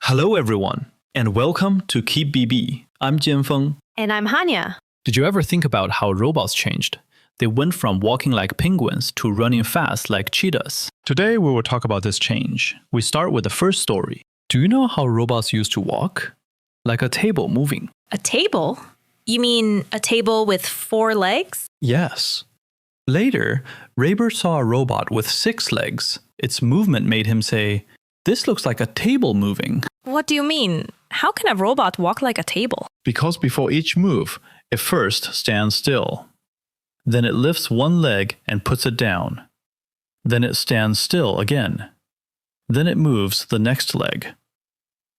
Hello everyone, and welcome to Keep BB. I'm Jianfeng. And I'm Hanya. Did you ever think about how robots changed? They went from walking like penguins to running fast like cheetahs. Today we will talk about this change. We start with the first story. Do you know how robots used to walk? Like a table moving. A table? You mean a table with 4 legs? Yes. Later, Raber saw a robot with 6 legs. Its movement made him say, "This looks like a table moving." What do you mean? How can a robot walk like a table? Because before each move, it first stands still. Then it lifts one leg and puts it down. Then it stands still again. Then it moves the next leg.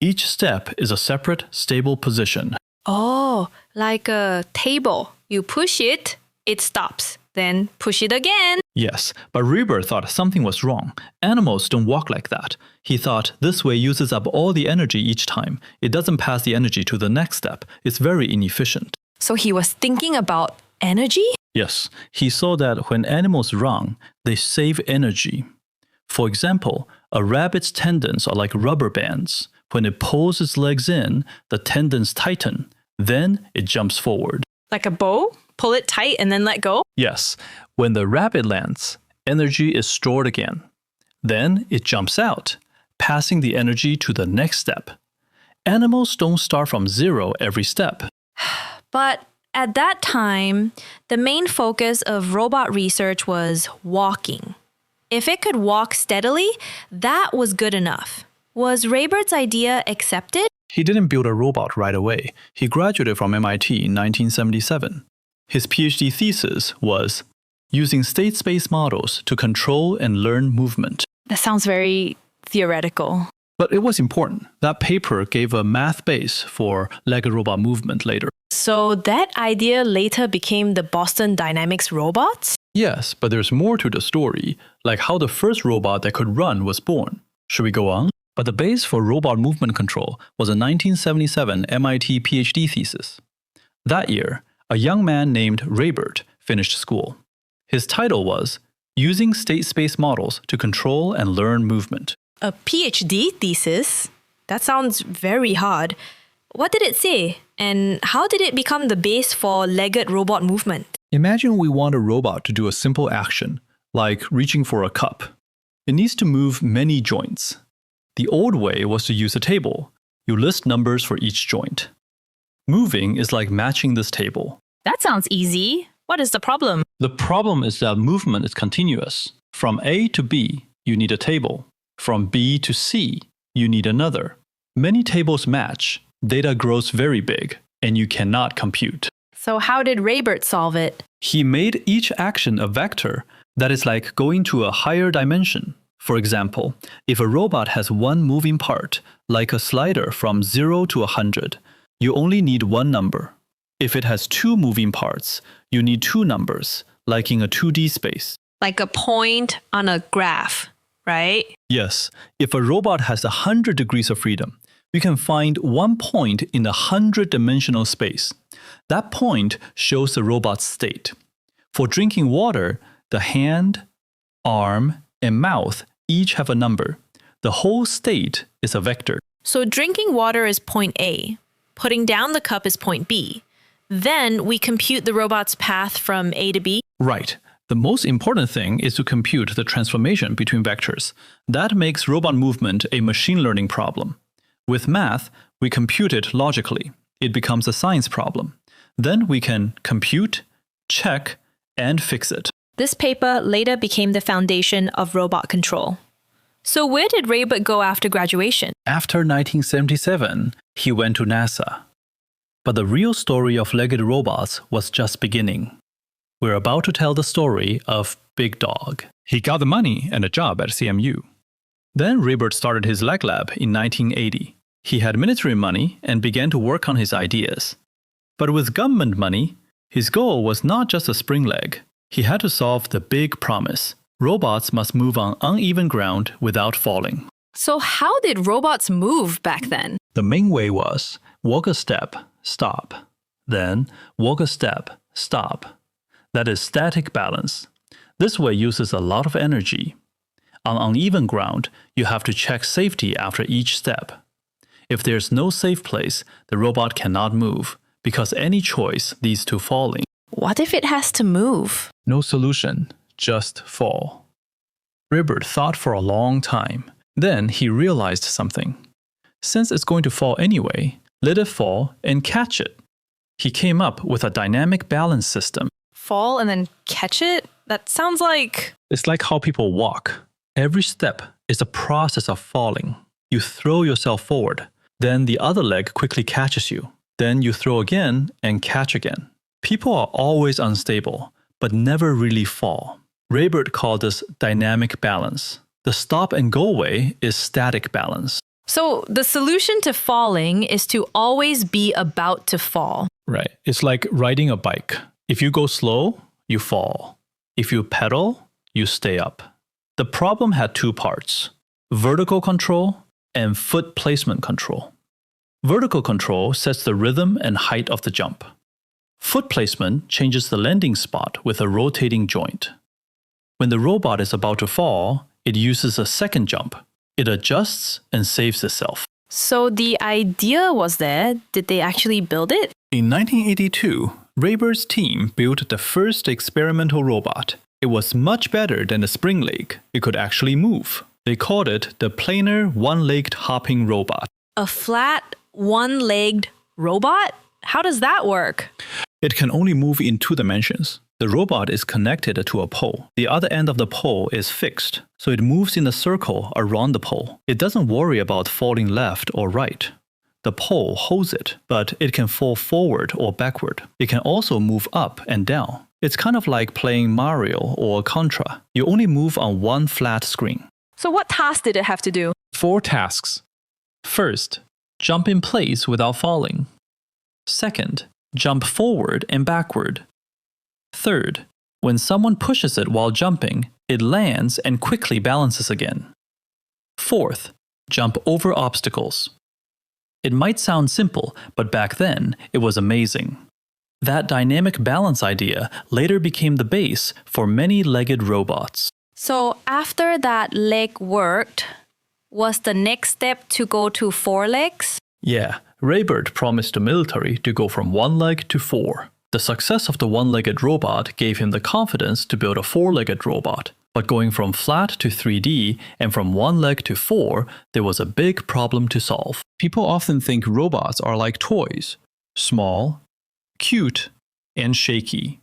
Each step is a separate, stable position. Oh, like a table. You push it, it stops. Then push it again. Yes, but Reber thought something was wrong. Animals don't walk like that. He thought this way uses up all the energy each time. It doesn't pass the energy to the next step. It's very inefficient. So he was thinking about energy? Yes, he saw that when animals run, they save energy. For example, a rabbit's tendons are like rubber bands. When it pulls its legs in, the tendons tighten. Then it jumps forward. Like a bow? Pull it tight and then let go? Yes, when the rabbit lands, energy is stored again. Then it jumps out, passing the energy to the next step. Animals don't start from zero every step. But at that time, the main focus of robot research was walking. If it could walk steadily, that was good enough. Was Raybert's idea accepted? He didn't build a robot right away. He graduated from MIT in 1977. His PhD thesis was using state space models to control and learn movement. That sounds very theoretical. But it was important. That paper gave a math base for legged robot movement later. So that idea later became the Boston Dynamics robots? Yes, but there's more to the story, like how the first robot that could run was born. Should we go on? But the base for robot movement control was a 1977 MIT PhD thesis. That year, a young man named Raybert finished school. His title was Using State Space Models to Control and Learn Movement. A PhD thesis? That sounds very hard. What did it say? And how did it become the base for legged robot movement? Imagine we want a robot to do a simple action, like reaching for a cup. It needs to move many joints. The old way was to use a table. You list numbers for each joint. Moving is like matching this table. That sounds easy. What is the problem? The problem is that movement is continuous. From A to B, you need a table. From B to C, you need another. Many tables match. Data grows very big, and you cannot compute. So how did Raybert solve it? He made each action a vector that is like going to a higher dimension. For example, if a robot has one moving part, like a slider from 0 to 100, you only need one number. If it has 2 moving parts, you need 2 numbers, like in a 2D space. Like a point on a graph, right? Yes, if a robot has 100 degrees of freedom, you can find one point in a 100-dimensional space. That point shows the robot's state. For drinking water, the hand, arm, and mouth each have a number. The whole state is a vector. So drinking water is point A. Putting down the cup is point B. Then we compute the robot's path from A to B? Right. The most important thing is to compute the transformation between vectors. That makes robot movement a machine learning problem. With math, we compute it logically. It becomes a science problem. Then we can compute, check, and fix it. This paper later became the foundation of robot control. So where did Raybert go after graduation? After 1977, he went to NASA. But the real story of legged robots was just beginning. We're about to tell the story of Big Dog. He got the money and a job at CMU. Then Raybert started his leg lab in 1980. He had military money and began to work on his ideas. But with government money, his goal was not just a spring leg. He had to solve the big promise. Robots must move on uneven ground without falling. So how did robots move back then? The main way was walk a step, stop. Then walk a step, stop. That is static balance. This way uses a lot of energy. On uneven ground, you have to check safety after each step. If there's no safe place, the robot cannot move, because any choice leads to falling. What if it has to move? No solution, just fall. Raybert thought for a long time. Then he realized something. Since it's going to fall anyway, let it fall and catch it. He came up with a dynamic balance system. Fall and then catch it? That sounds like... It's like how people walk. Every step is a process of falling. You throw yourself forward, then the other leg quickly catches you. Then you throw again and catch again. People are always unstable, but never really fall. Raybert called this dynamic balance. The stop and go way is static balance. So the solution to falling is to always be about to fall. Right. It's like riding a bike. If you go slow, you fall. If you pedal, you stay up. The problem had two parts: vertical control and foot placement control. Vertical control sets the rhythm and height of the jump. Foot placement changes the landing spot with a rotating joint. When the robot is about to fall, it uses a second jump. It adjusts and saves itself. So the idea was there. Did they actually build it? In 1982, Raybert's team built the first experimental robot. It was much better than the spring leg. It could actually move. They called it the planar one-legged hopping robot. A flat, one-legged robot? How does that work? It can only move in two dimensions. The robot is connected to a pole. The other end of the pole is fixed, so it moves in a circle around the pole. It doesn't worry about falling left or right. The pole holds it, but it can fall forward or backward. It can also move up and down. It's kind of like playing Mario or Contra. You only move on one flat screen. So what task did it have to do? 4 tasks. First, jump in place without falling. Second, jump forward and backward. Third, when someone pushes it while jumping, it lands and quickly balances again. Fourth, jump over obstacles. It might sound simple, but back then, it was amazing. That dynamic balance idea later became the base for many legged robots. So after that leg worked, was the next step to go to 4 legs? Yeah, Raybert promised the military to go from 1 leg to 4. The success of the one-legged robot gave him the confidence to build a 4-legged robot. But going from flat to 3D and from 1 leg to 4, there was a big problem to solve. People often think robots are like toys, small, cute, and shaky.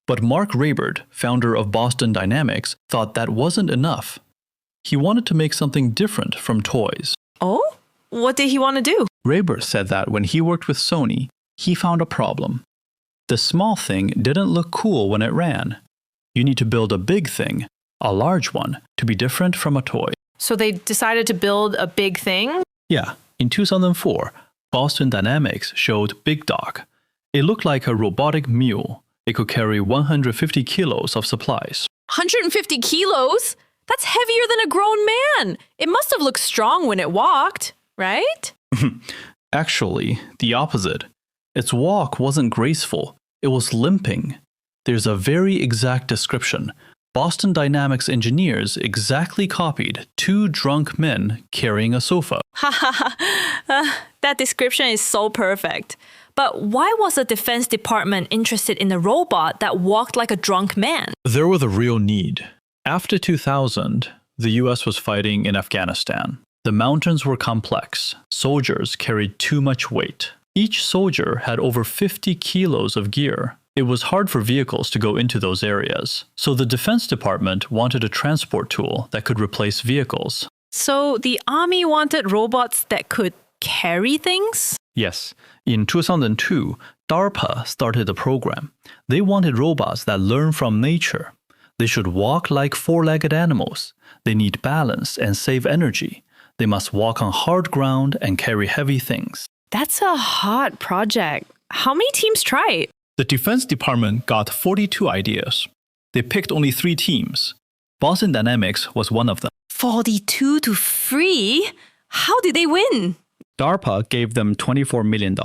But Mark Raybert, founder of Boston Dynamics, thought that wasn't enough. He wanted to make something different from toys. Oh? What did he want to do? Raybert said that when he worked with Sony, he found a problem. The small thing didn't look cool when it ran. You need to build a big thing, a large one, to be different from a toy. So they decided to build a big thing? Yeah, in 2004, Boston Dynamics showed Big Dog. It looked like a robotic mule. It could carry 150 kilos of supplies. 150 kilos? That's heavier than a grown man. It must have looked strong when it walked, right? Actually, the opposite. Its walk wasn't graceful. It was limping. There's a very exact description. Boston Dynamics engineers exactly copied 2 drunk men carrying a sofa. That description is so perfect. But why was the Defense Department interested in a robot that walked like a drunk man? There was a real need. After 2000, the US was fighting in Afghanistan. The mountains were complex. Soldiers carried too much weight. Each soldier had over 50 kilos of gear. It was hard for vehicles to go into those areas. So the Defense Department wanted a transport tool that could replace vehicles. So the army wanted robots that could carry things? Yes. In 2002, DARPA started a program. They wanted robots that learn from nature. They should walk like 4-legged animals. They need balance and save energy. They must walk on hard ground and carry heavy things. That's a hard project. How many teams tried? The Defense Department got 42 ideas. They picked only 3 teams. Boston Dynamics was one of them. 42 to 3? How did they win? DARPA gave them $24 million.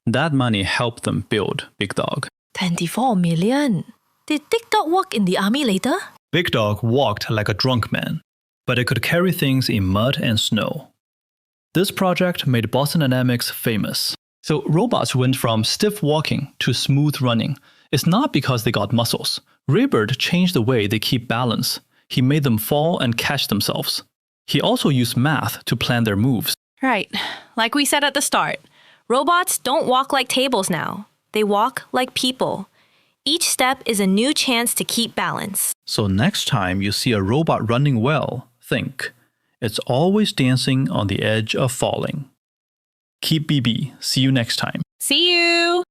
That money helped them build Big Dog. 24 million? Did Big Dog work in the army later? Big Dog walked like a drunk man, but it could carry things in mud and snow. This project made Boston Dynamics famous. So robots went from stiff walking to smooth running. It's not because they got muscles. Raybird changed the way they keep balance. He made them fall and catch themselves. He also used math to plan their moves. Right. Like we said at the start, robots don't walk like tables now. They walk like people. Each step is a new chance to keep balance. So next time you see a robot running well, think, it's always dancing on the edge of falling. Keep BB. See you next time. See you!